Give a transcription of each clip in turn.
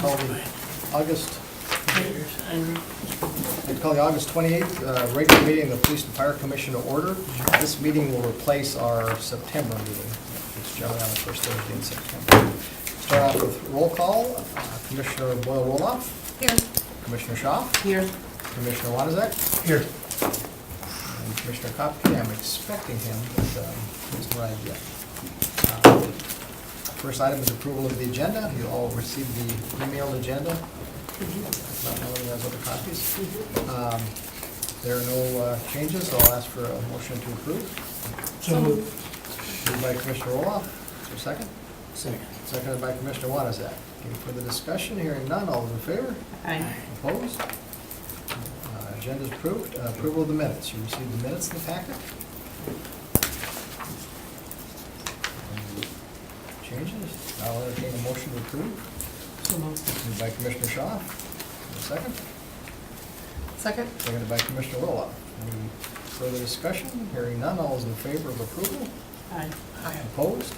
call the August 28th regular meeting of the Police and Fire Commission to order. This meeting will replace our September meeting. It's generally on the first Thursday in September. Start off with roll call. Commissioner Boyle-Roloff. Here. Commissioner Schaaf. Here. Commissioner Wanizek. Here. And Commissioner Kopke. I'm expecting him, but he's not arrived yet. First item is approval of the agenda. You all received the emailed agenda. If not, nobody has other copies. There are no changes, so I'll ask for a motion to approve. So moved. Moved by Commissioner Roloff. Is there a second? Second. Seconded by Commissioner Wanizek. Any further discussion? Hearing none. All those in favor? Aye. Opposed? Agenda is approved. Approval of the minutes. You received the minutes in the packet. Any changes? I'll entertain a motion to approve. So moved. Moved by Commissioner Schaaf. Second. Second? Seconded by Commissioner Roloff. Any further discussion? Hearing none. All those in favor of approval? Aye. Opposed?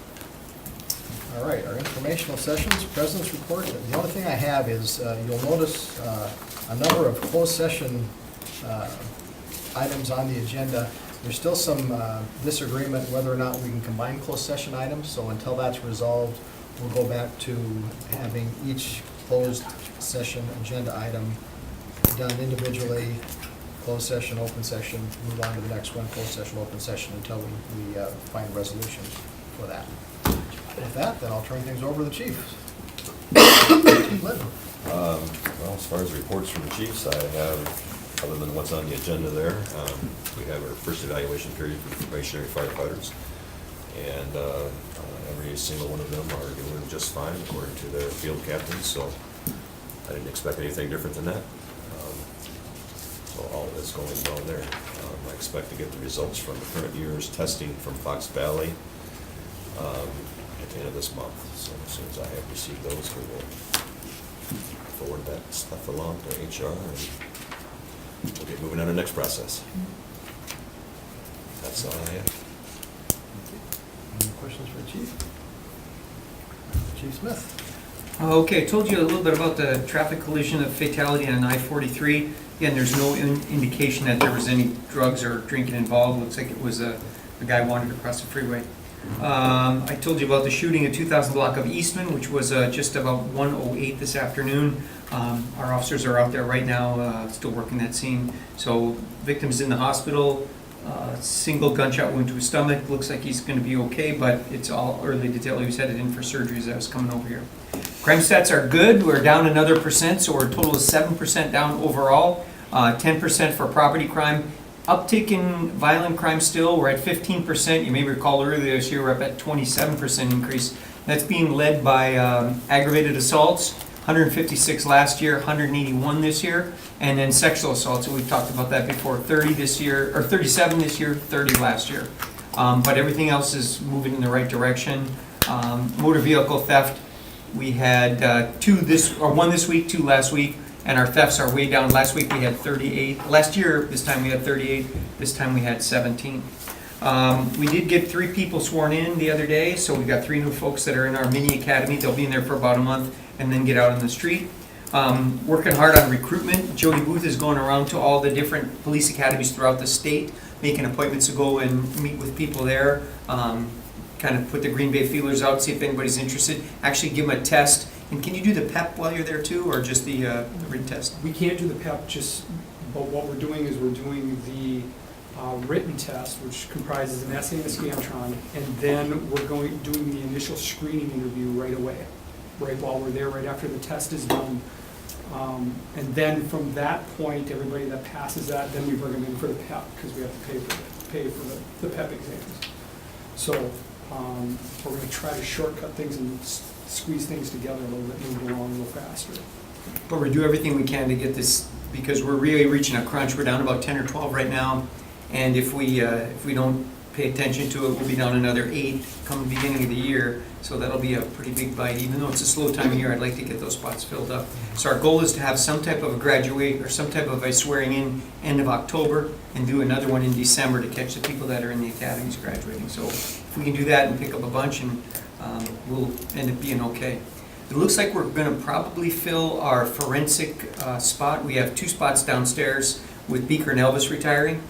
All right, our informational sessions, President's report. The only thing I have is, you'll notice a number of closed session items on the agenda. There's still some disagreement whether or not we can combine closed session items, so until that's resolved, we'll go back to having each closed session agenda item done individually, closed session, open session, move on to the next one, closed session, open session, until we find a resolution for that. With that, then I'll turn things over to the chief. Lynn. Well, as far as reports from the chiefs, I have, other than what's on the agenda there, we have our first evaluation period for probationary firefighters. And every single one of them are doing just fine according to their field captains, so I didn't expect anything different than that. So all is going well there. I expect to get the results from the current year's testing from Fox Valley at the end of this month. So as soon as I have received those, we will forward that stuff along to HR and we'll get moving on to the next process. That's all I have. Any questions for the chief? Chief Smith. Okay, I told you a little bit about the traffic collision of fatality on I-43. Again, there's no indication that there was any drugs or drinking involved. Looks like it was a guy wandered across the freeway. I told you about the shooting at 2000 block of Eastman, which was just about 1:08 this afternoon. Our officers are out there right now, still working that scene. So victim's in the hospital, single gunshot wound to his stomach. Looks like he's going to be okay, but it's all early to tell. He was headed in for surgery as I was coming over here. Crime stats are good. We're down another %, so we're a total of 7% down overall, 10% for property crime. Uptick in violent crime still, we're at 15%. You may recall earlier this year we're up at 27% increase. That's being led by aggravated assaults, 156 last year, 181 this year, and then sexual assaults, we've talked about that before, 30 this year, or 37 this year, 30 last year. But everything else is moving in the right direction. Motor vehicle theft, we had one this week, 2 last week. And our thefts are way down. Last week we had 38. Last year, this time we had 38. This time we had 17. We did get 3 people sworn in the other day, so we got 3 new folks that are in our mini academy. They'll be in there for about a month and then get out on the street. Working hard on recruitment. Jody Booth is going around to all the different police academies throughout the state, making appointments to go and meet with people there. Kind of put the Green Bay feelers out, see if anybody's interested. Actually give them a test. And can you do the PEP while you're there too, or just the written test? We can't do the PEP, but what we're doing is we're doing the written test, which comprises an essay and a Scantron, and then we're doing the initial screening interview right away, right while we're there, right after the test is done. And then from that point, everybody that passes that, then we bring them in for the PEP, because we have to pay for the PEP exams. So we're going to try to shortcut things and squeeze things together a little bit, move along a little faster. But we do everything we can to get this, because we're really reaching a crunch. We're down about 10 or 12 right now, and if we don't pay attention to it, we'll be down another 8 come the beginning of the year. So that'll be a pretty big bite. Even though it's a slow time of year, I'd like to get those spots filled up. So our goal is to have some type of a graduate or some type of a swearing in end of October and do another one in December to catch the people that are in the academies graduating. So if we can do that and pick up a bunch, and we'll end up being okay. It looks like we're gonna probably fill our forensic spot. We have 2 spots downstairs with Beaker and Elvis retiring.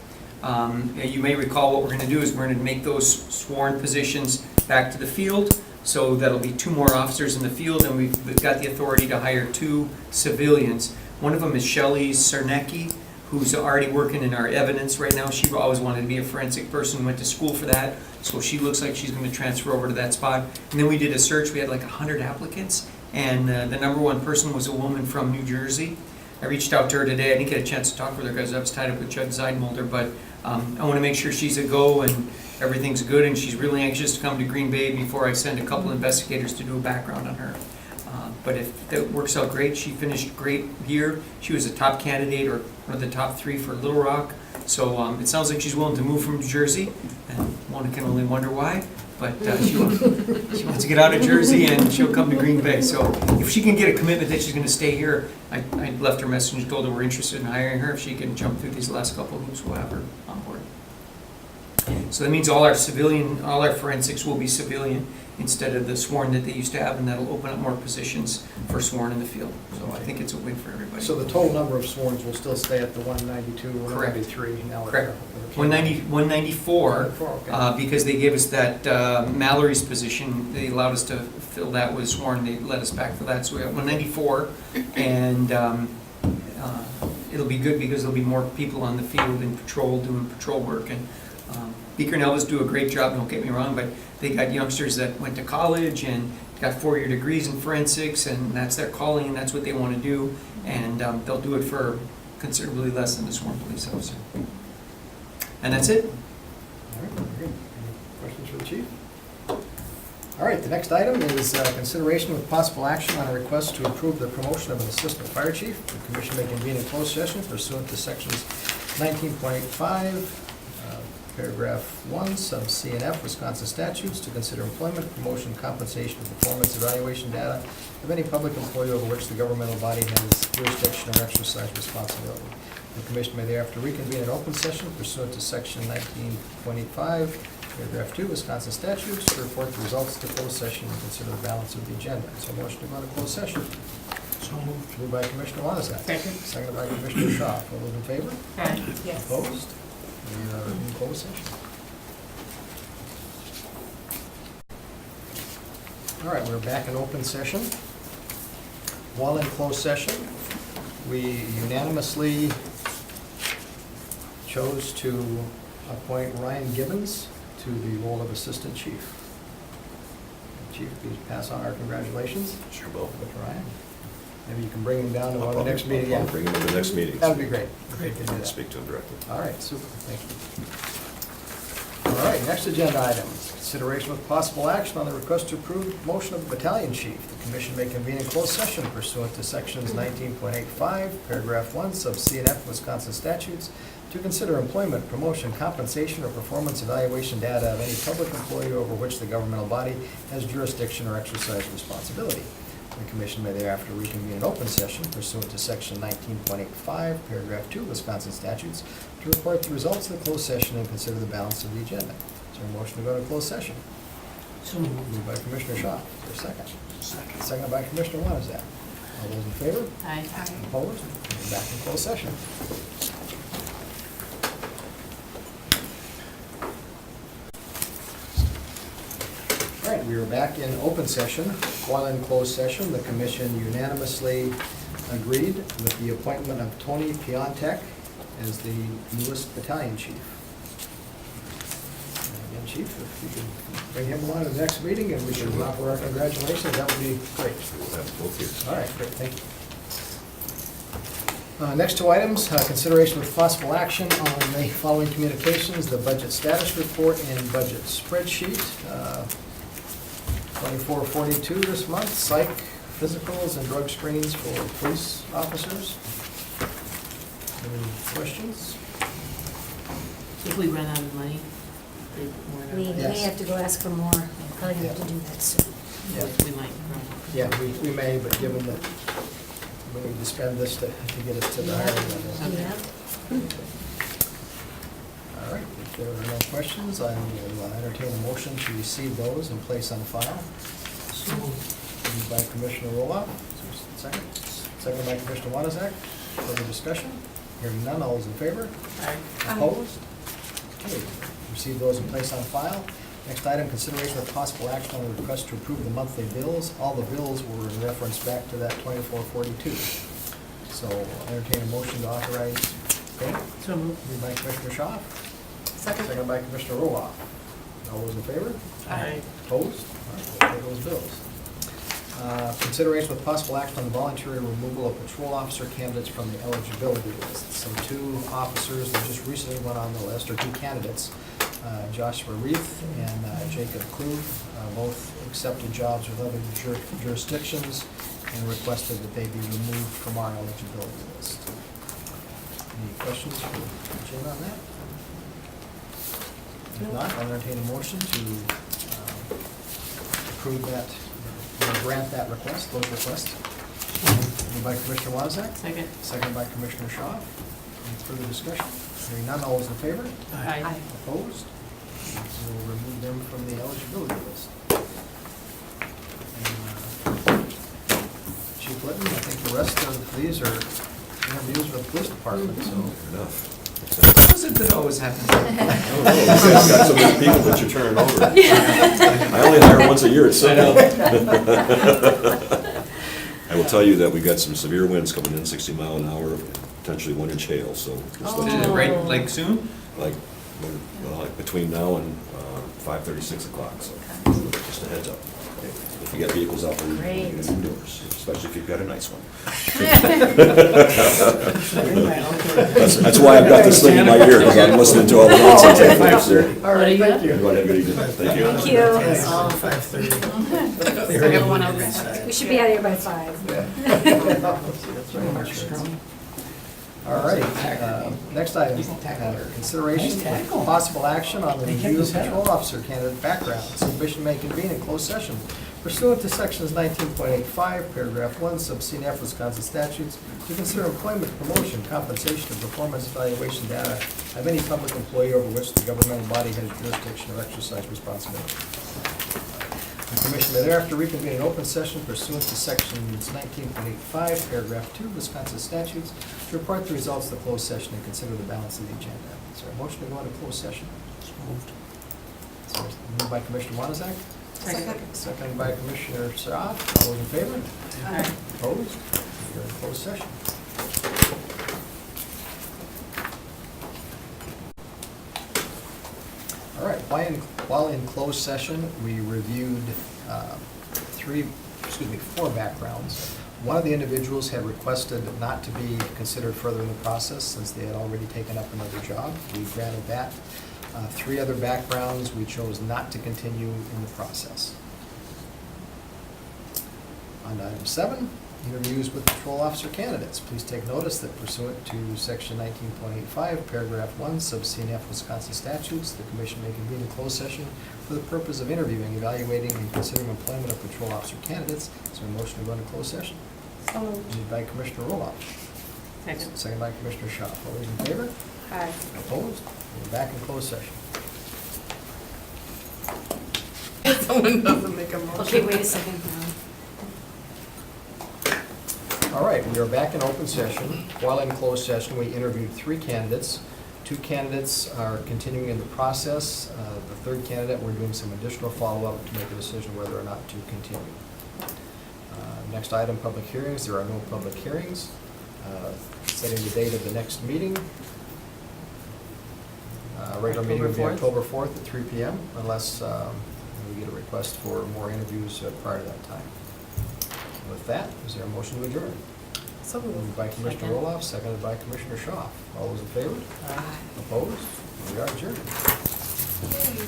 You may recall what we're gonna do is we're gonna make those sworn positions back to the field. So that'll be 2 more officers in the field, and we've got the authority to hire 2 civilians. One of them is Shelley Cernecki, who's already working in our evidence right now. She always wanted to be a forensic person, went to school for that, so she looks like she's gonna transfer over to that spot. And then we did a search, we had like 100 applicants, and the number 1 person was a woman from New Jersey. I reached out to her today, I didn't get a chance to talk with her because I was tied up with Chuck Zeidmulder, but I wanna make sure she's a go and everything's good, and she's really anxious to come to Green Bay before I send a couple investigators to do a background on her. But if that works out great, she finished great year. She was a top candidate, or one of the top 3 for Little Rock. So it sounds like she's willing to move from New Jersey, and one can only wonder why. But she wants to get out of Jersey, and she'll come to Green Bay. So if she can get a commitment that she's going to stay here, I left her a message and told her we're interested in hiring her. If she can jump through these last couple of hoops, we'll have her on board. So that means all our forensics will be civilian instead of the sworn that they used to have, and that'll open up more positions for sworn in the field. So I think it's a win for everybody. So the total number of sworns will still stay at the 192 or Correct. 193 now? Correct. 194, okay. because they gave us that Mallory's position, they allowed us to fill that with sworn, they let us back for that, so we have 194, and it'll be good because there'll be more people on the field in patrol, doing patrol work, and Beaker and Elvis do a great job, don't get me wrong, but they got youngsters that went to college and got 4-year degrees in forensics, and that's their calling, and that's what they want to do, and they'll do it for considerably less than a sworn police officer. And that's it. All right, very good. Any questions for the chief? All right, the next item is consideration with possible action on a request to approve the promotion of an assistant fire chief. The commission may convene in closed session pursuant to sections 19.5, paragraph 1, sub C and F, Wisconsin statutes, to consider employment, promotion, compensation, and performance evaluation data of any public employee over which the governmental body has jurisdiction or exercise responsibility. The commission may thereafter reconvene in open session pursuant to section 1925, paragraph 2, Wisconsin statutes, to report the results to closed session and consider the balance of the agenda. So motion to go into closed session. So moved. Moved by Commissioner Wanazak. Second. Seconded by Commissioner Shaw. All those in favor? Aye. Yes. Opposed? We are in closed session. All right, we're back in open session. While in closed session, we unanimously chose to appoint Ryan Gibbons to the role of assistant chief. Chief, please pass on our congratulations. Sure will. With Ryan. Maybe you can bring him down to one of the next meeting. I'll bring him to the next meeting. That would be great. Great to do I'll that. speak to him directly. All right, super, thank you. All right, next agenda item, consideration with possible action on the request to approve motion of the battalion chief. The commission may convene in closed session pursuant to sections 19.85, paragraph 1, sub C and F, Wisconsin statutes, to consider employment, promotion, compensation, or performance evaluation data of any public employee over which the governmental body has jurisdiction or exercise responsibility. The commission may thereafter reconvene in open session pursuant to section 19.85, paragraph 2, Wisconsin statutes, to report the results of the closed session and consider the balance of the agenda. Is there a motion to go to closed session? So moved. Moved by Commissioner Shaw. Is there a second? Second. Seconded by Commissioner Wanazak. All those in favor? Aye. Opposed? We're back in closed session. All right, we are back in open session. While in closed session, the commission unanimously agreed with the appointment of Tony Piontek as the newest battalion chief. And again, chief, if you could bring him along to the next meeting and we can offer our congratulations, that would be great. We'll have both here. All right, great, thank you. Next two items, consideration with possible action on the following communications, the budget status report and budget spreadsheet. 2442 this month, psych, physicals, and drug screens for police officers. Any questions? If we run out of money, they weren't out We of may Yes. have to go ask for more. Probably gonna have to do that soon. Yeah, we might run. yeah, we may, but given that we need to spend this to get it to the hiring level. Yeah. All right, if there are no questions, I will entertain a motion to receive those and place on file. So moved. Moved by Commissioner Roloff. Is there a second? Second by Commissioner Wanazek. Further discussion? Hearing none, all those in favor? Aye. Opposed? Okay, receive those and place on file. Next item, consideration of possible action on the request to approve the monthly bills. All the bills were in reference back to that 2442. So I'll entertain a motion to authorize payment. So moved. Moved by Commissioner Shaw, Second. second by Commissioner Roloff. All those in favor? Aye. Opposed? All right, we'll pay those bills. Consideration with possible action on the voluntary removal of patrol officer candidates from the eligibility list. So two officers that just recently went on the list, or two candidates, Joshua Reith and Jacob Klug, both accepted jobs with other jurisdictions and requested that they be removed from our eligibility list. Any questions for Jim on that? If not, I'll entertain a motion to approve that, or grant that request, those requests. Moved by Commissioner Wozniak, Second. seconded by Commissioner Shaw. Any further discussion? Hearing none, all those in favor? Aye. Opposed? We'll remove them from the eligibility list. And, Chief Litton, I think the rest of these are interviews with the police department, so. Fair enough. How does it always happen? I don't know, you guys got so many people that you're turning over. I only hire once a year at City. I will tell you that we got some severe winds coming in, 60 mile an hour, potentially 1 inch hail, so just let you know. Right, like soon? Like, well, like between now and 5:30, 6 o'clock, so just a heads up. If you got vehicles out there, you Great. can get indoors, especially if you've got a nice one. That's why I've got this thing in my ear, because I'm listening to all the nonsense. All right, thank you. Everyone have a good evening. Thank you. Thank you. 5:30. I got one over. We should be out here by 5. All right, next item, consideration with possible action on the review of patrol officer candidate backgrounds. The commission may convene in closed session pursuant to sections 19.85, paragraph 1, sub C and F Wisconsin statutes to consider employment, promotion, compensation, and performance evaluation data of any public employee over which the governmental body has jurisdiction or exercise responsibility. The commission may thereafter reconvene in open session pursuant to sections 19.85, paragraph 2, Wisconsin statutes, to report the results of the closed session and consider the balance of the agenda. Is there a motion to go into closed session? Moved by Commissioner Wanazek, Second. seconded by Commissioner Shaw. All those in favor? Aye. Opposed? We are in closed session. All right, while in closed session, we reviewed four backgrounds. One of the individuals had requested not to be considered further in the process since they had already taken up another job. We granted that. 3 other backgrounds, we chose not to continue in the process. On to item 7, interviews with patrol officer candidates. Please take notice that pursuant to section 19.85, paragraph 1, sub C and F Wisconsin statutes, the commission may convene a closed session for the purpose of interviewing, evaluating, and considering employment of patrol officer candidates. Is there a motion to go into closed session? So moved. Moved by Commissioner Roloff. Second. Second by Commissioner Shaw. All those in favor? Aye. Opposed? We're back in closed session. Someone doesn't make a motion. Okay, wait a second now. All right, we are back in open session. While in closed session, we interviewed 3 candidates. 2 candidates are continuing in the process. The 3rd candidate, we're doing some additional follow-up to make a decision whether or not to continue. Next item, public hearings. There are no public hearings. Setting the date of the next meeting. Regular meeting will be October October 4th at 3 p.m. unless we get a request for more interviews prior to that time. With that, is there a motion to adjourn? So Moved by Commissioner Second. Roloff, seconded by Commissioner Shaw. All those in favor? Aye. Opposed? We are adjourned. Yay.